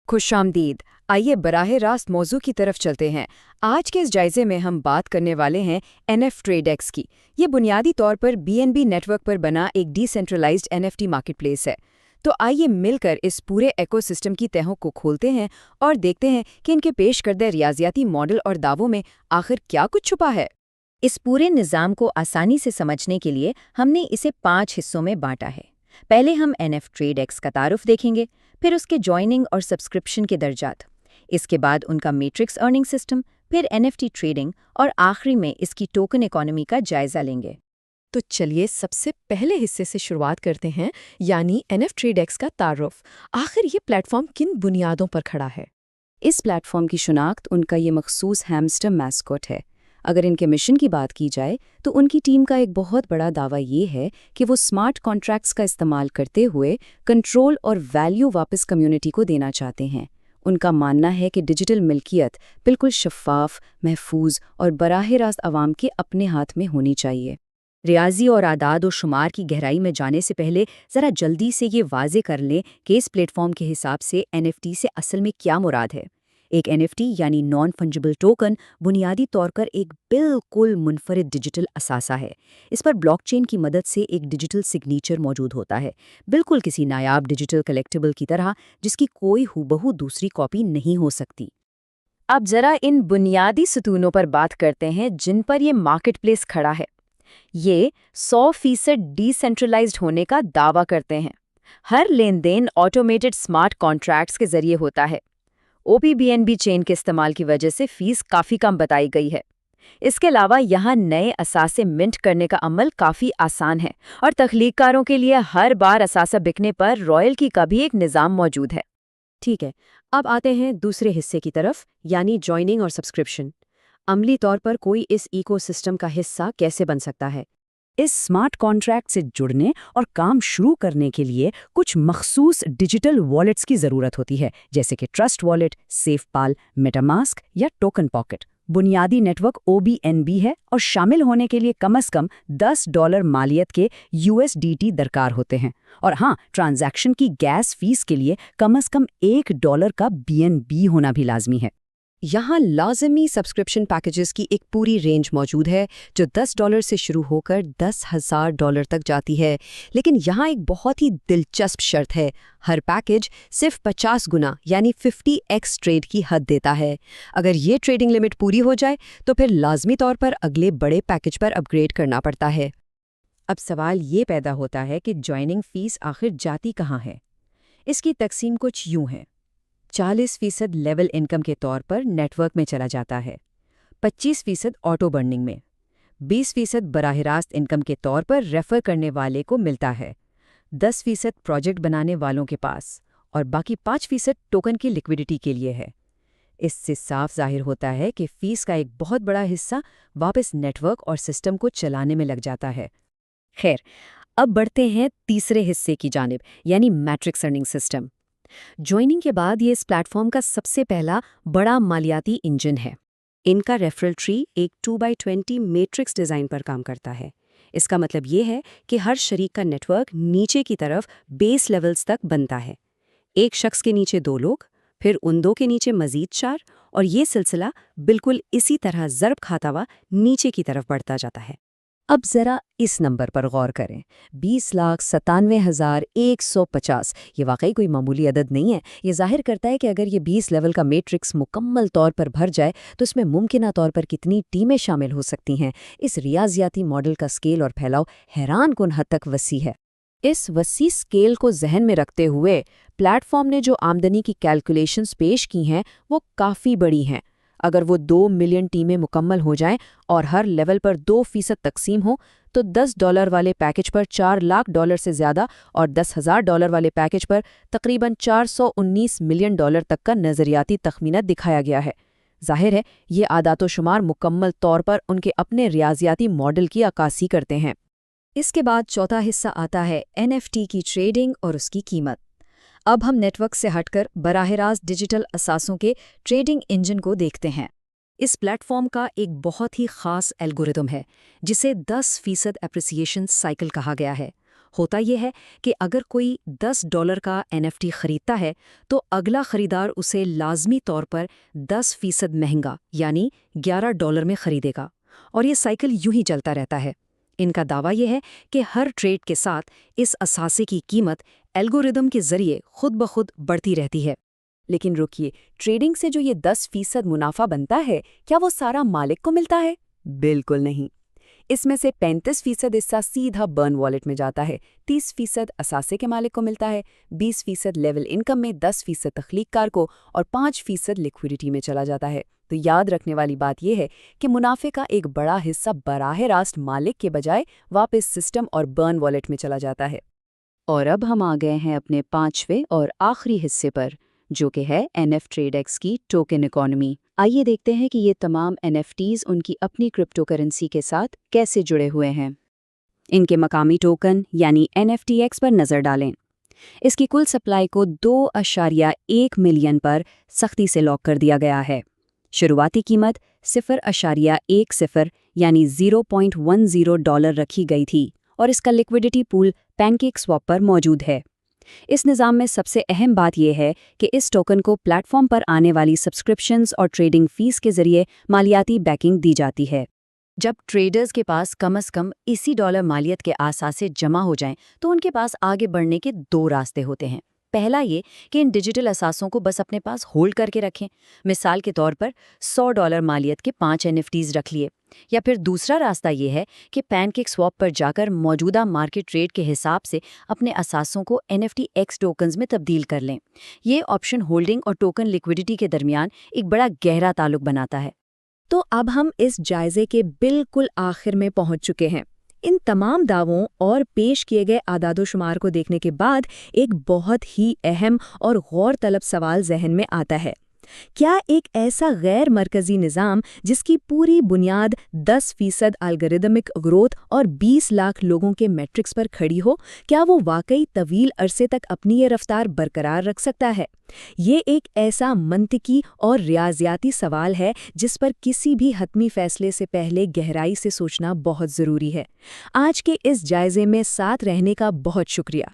खुश आमदीद। आइए बराह रास्त मौजू की तरफ चलते हैं। आज के इस जायजे में हम बात करने वाले हैं NF TradeX की। ये बुनियादी तौर पर BNB नेटवर्क पर बना एक डिसेंट्रलाइज्ड NFT मार्केटप्लेस है। तो आइए मिलकर इस पूरे इकोसिस्टम की तहों को खोलते हैं और देखते हैं कि इनके पेश करदे रियाजियाती मॉडल और दावों में आखिर क्या कुछ छुपा है। इस पूरे निज़ाम को आसानी से समझने के लिए हमने इसे 5 हिस्सों में बांटा है। पहले हम NF TradeX का तारुफ देखेंगे, फिर उसके जॉइनिंग और सब्सक्रिप्शन के दर्जात, इसके बाद उनका मैट्रिक्स अर्निंग सिस्टम, फिर NFT ट्रेडिंग और आखिरी में इसकी टोकन इकोनॉमी का जायजा लेंगे। तो चलिए सबसे पहले हिस्से से शुरुआत करते हैं, यानी NF TradeX का तारुफ। आखिर ये प्लेटफॉर्म किन बुनियादों पर खड़ा है? इस प्लेटफॉर्म की शिनाख्त उनका ये मखसूस हैमस्टर मैस्कॉट है। अगर इनके मिशन की बात की जाए तो उनकी टीम का एक बहुत बड़ा दावा ये है कि वो स्मार्ट कॉन्ट्रैक्ट्स का इस्तेमाल करते हुए कंट्रोल और वैल्यू वापस कम्युनिटी को देना चाहते हैं। उनका मानना है कि डिजिटल मिल्कियत बिल्कुल शफ़ाफ, महफूज और बराह रास्त आवाम के अपने हाथ में होनी चाहिए। रियाजी और आदाद और शुमार की गहराई में जाने से पहले ज़रा जल्दी से ये वाजे कर लें कि इस प्लेटफॉर्म के हिसाब से NFT से असल में क्या मुराद है। एक NFT यानी नॉन फंजिबल टोकन बुनियादी तौर पर एक बिल्कुल मुनफरिद डिजिटल असासा है। इस पर ब्लॉकचेन की मदद से एक डिजिटल सिग्नेचर मौजूद होता है, बिल्कुल किसी नायाब डिजिटल कलेक्टिबल की तरह, जिसकी कोई हूबहू दूसरी कॉपी नहीं हो सकती। अब ज़रा इन बुनियादी सतूनों पर बात करते हैं जिन पर यह मार्केटप्लेस खड़ा है। ये 100% डिसेंट्रलाइज्ड होने का दावा करते हैं। हर लेन देन ऑटोमेटेड स्मार्ट कॉन्ट्रैक्ट्स के जरिए होता है। OP/BNB चेन के इस्तेमाल की वजह से फीस काफ़ी कम बताई गई है। इसके अलावा यहाँ नए असासे मिंट करने का अमल काफ़ी आसान है और तख्लीककारों के लिए हर बार असासा बिकने पर रॉयल्टी का भी एक निज़ाम मौजूद है। ठीक है, अब आते हैं दूसरे हिस्से की तरफ, यानी जॉइनिंग और सब्सक्रिप्शन। अमली तौर पर कोई इस इकोसिस्टम का हिस्सा कैसे बन सकता है? इस स्मार्ट कॉन्ट्रैक्ट से जुड़ने और काम शुरू करने के लिए कुछ मखसूस डिजिटल वॉलेट्स की ज़रूरत होती है, जैसे कि ट्रस्ट वॉलेट, सेफपाल, मेटामास्क या टोकन पॉकेट। बुनियादी नेटवर्क OBNB है और शामिल होने के लिए कम से कम $10 मालियत के USDT दरकार होते हैं। और हाँ, ट्रांजैक्शन की गैस फीस के लिए कम से कम $1 का BNB होना भी लाजमी है। यहाँ लाजमी सब्सक्रिप्शन पैकेजेस की एक पूरी रेंज मौजूद है, जो $10 से शुरू होकर $10,000 तक जाती है। लेकिन यहाँ एक बहुत ही दिलचस्प शर्त है, हर पैकेज सिर्फ 50 गुना यानी 50x ट्रेड की हद देता है। अगर ये ट्रेडिंग लिमिट पूरी हो जाए तो फिर लाजमी तौर पर अगले बड़े पैकेज पर अपग्रेड करना पड़ता है। अब सवाल ये पैदा होता है कि जॉइनिंग फीस आखिर जाती कहाँ है? इसकी तकसीम कुछ यूँ है। 40% लेवल इनकम के तौर पर नेटवर्क में चला जाता है, 25% ऑटो बर्निंग में, 20% बराह रास्त इनकम के तौर पर रेफर करने वाले को मिलता है, 10% प्रोजेक्ट बनाने वालों के पास और बाकी 5% टोकन की लिक्विडिटी के लिए है। इससे साफ जाहिर होता है कि फीस का एक बहुत बड़ा हिस्सा वापस नेटवर्क और सिस्टम को चलाने में लग जाता है। खैर, अब बढ़ते हैं तीसरे हिस्से की जानिब, यानी मैट्रिक्स अर्निंग सिस्टम। जॉइनिंग के बाद ये इस प्लेटफॉर्म का सबसे पहला बड़ा मालियाती इंजन है। इनका रेफरल ट्री एक 2x20 मैट्रिक्स डिज़ाइन पर काम करता है। इसका मतलब ये है कि हर शरीक का नेटवर्क नीचे की तरफ बेस लेवल्स तक बनता है। एक शख्स के नीचे 2 लोग, फिर उन 2 के नीचे मज़ीद 4, और ये सिलसिला बिल्कुल इसी तरह ज़रब खाता हुआ नीचे की तरफ बढ़ता जाता है। अब ज़रा इस नंबर पर गौर करें, 20,97,150। ये वाकई कोई मामूली अदद नहीं है। ये जाहिर करता है कि अगर ये 20 लेवल का मैट्रिक्स मुकम्मल तौर पर भर जाए तो इसमें मुमकिना तौर पर कितनी टीमें शामिल हो सकती हैं। इस रियाजियाती मॉडल का स्केल और फैलाव हैरानकुन हद तक वसी है। इस वसी स्केल को जहन में रखते हुए प्लेटफॉर्म ने जो आमदनी की कैलकुलेशंस पेश की हैं वो काफ़ी बड़ी हैं। अगर वो 2 मिलियन टीमें मुकम्मल हो जाएं और हर लेवल पर 2% तकसीम हो तो $10 वाले पैकेज पर $4 लाख से ज़्यादा और $10,000 वाले पैकेज पर तकरीबन $419 मिलियन तक का नज़रियाती तखमीना दिखाया गया है। जाहिर है ये आदातो शुमार मुकम्मल तौर पर उनके अपने रियाजियाती मॉडल की अक्कासी करते हैं। इसके बाद चौथा हिस्सा आता है NFT की ट्रेडिंग और उसकी कीमत। अब हम नेटवर्क से हटकर बराह रास्त डिजिटल असासों के ट्रेडिंग इंजन को देखते हैं। इस प्लेटफॉर्म का एक बहुत ही ख़ास एल्गोरिथम है जिसे 10% एप्रिसिएशन साइकिल कहा गया है। ہوتا یہ ہے کہ اگر کوئی $10 کا NFT خریدتا ہے تو اگلا خریدار اسے لازمی طور پر 10% مہنگا یعنی $11 میں خریدے گا، اور یہ سائیکل یوں ہی چلتا رہتا ہے۔ ان کا دعویٰ یہ ہے کہ ہر ٹریڈ کے ساتھ اس اثاثے کی قیمت الگورتھم کے ذریعے خود بخود بڑھتی رہتی ہے۔ لیکن رکیے، ٹریڈنگ سے جو یہ 10% منافع بنتا ہے، کیا وہ سارا مالک کو ملتا ہے؟ بالکل نہیں۔ اس میں سے 35% حصہ سیدھا برن والیٹ میں جاتا ہے، 30% اثاثے کے مالک کو ملتا ہے، 20% لیول انکم میں، 10% تخلیق کار کو اور 5% لیکوئڈٹی میں چلا جاتا ہے۔ تو یاد رکھنے والی بات یہ ہے کہ منافع کا ایک بڑا حصہ براہ راست مالک کے بجائے واپس سسٹم اور برن والیٹ میں چلا جاتا ہے۔ اور اب ہم آ گئے ہیں اپنے 5ویں اور آخری حصے پر، جو کہ ہے NFTradex کی ٹوکن اکانومی۔ آئیے دیکھتے ہیں کہ یہ تمام NFTs ان کی اپنی کرپٹو کرنسی کے ساتھ کیسے جڑے ہوئے ہیں۔ ان کے مقامی ٹوکن یعنی NFTX پر نظر ڈالیں۔ اس کی کل سپلائی کو 2.1 ملین پر سختی سے لاک کر دیا گیا ہے۔ شروعاتی قیمت 0.10 یعنی $0.10 رکھی گئی تھی، اور اس کا لیکوئڈٹی پول پینکیک سواپ پر موجود ہے۔ اس نظام میں سب سے اہم بات یہ ہے کہ اس ٹوکن کو پلیٹ فارم پر آنے والی سبسکرپشنز اور ٹریڈنگ فیس کے ذریعے مالیاتی بیکنگ دی جاتی ہے۔ جب ٹریڈرز کے پاس کم از کم اسی ڈالر مالیت کے اثاثے جمع ہو جائیں تو ان کے پاس آگے بڑھنے کے 2 راستے ہوتے ہیں۔ پہلا یہ کہ ان ڈیجیٹل اثاثوں کو بس اپنے پاس ہولڈ کر کے رکھیں، مثال کے طور پر $100 مالیت کے 5 NFTs رکھ لیے، یا پھر دوسرا راستہ یہ ہے کہ پینکیک سواپ پر جا کر موجودہ مارکیٹ ریٹ کے حساب سے اپنے اثاثوں کو NFTX ٹوکنز میں تبدیل کر لیں۔ یہ آپشن ہولڈنگ اور ٹوکن لیکوئڈٹی کے درمیان ایک بڑا گہرا تعلق بناتا ہے۔ تو اب ہم اس جائزے کے بالکل آخر میں پہنچ چکے ہیں۔ ان تمام دعووں اور پیش کیے گئے اعداد و شمار کو دیکھنے کے بعد ایک بہت ہی اہم اور غور طلب سوال ذہن میں آتا ہے۔ کیا ایک ایسا غیر مرکزی نظام جس کی پوری بنیاد 10% الگوریدمک گروتھ اور 20 لاکھ لوگوں کے میٹرکس پر کھڑی ہو، کیا وہ واقعی طویل عرصے تک اپنی یہ رفتار برقرار رکھ سکتا ہے؟ یہ ایک ایسا منطقی اور ریاضیاتی سوال ہے جس پر کسی بھی حتمی فیصلے سے پہلے گہرائی سے سوچنا بہت ضروری ہے۔ آج کے اس جائزے میں ساتھ رہنے کا بہت شکریہ۔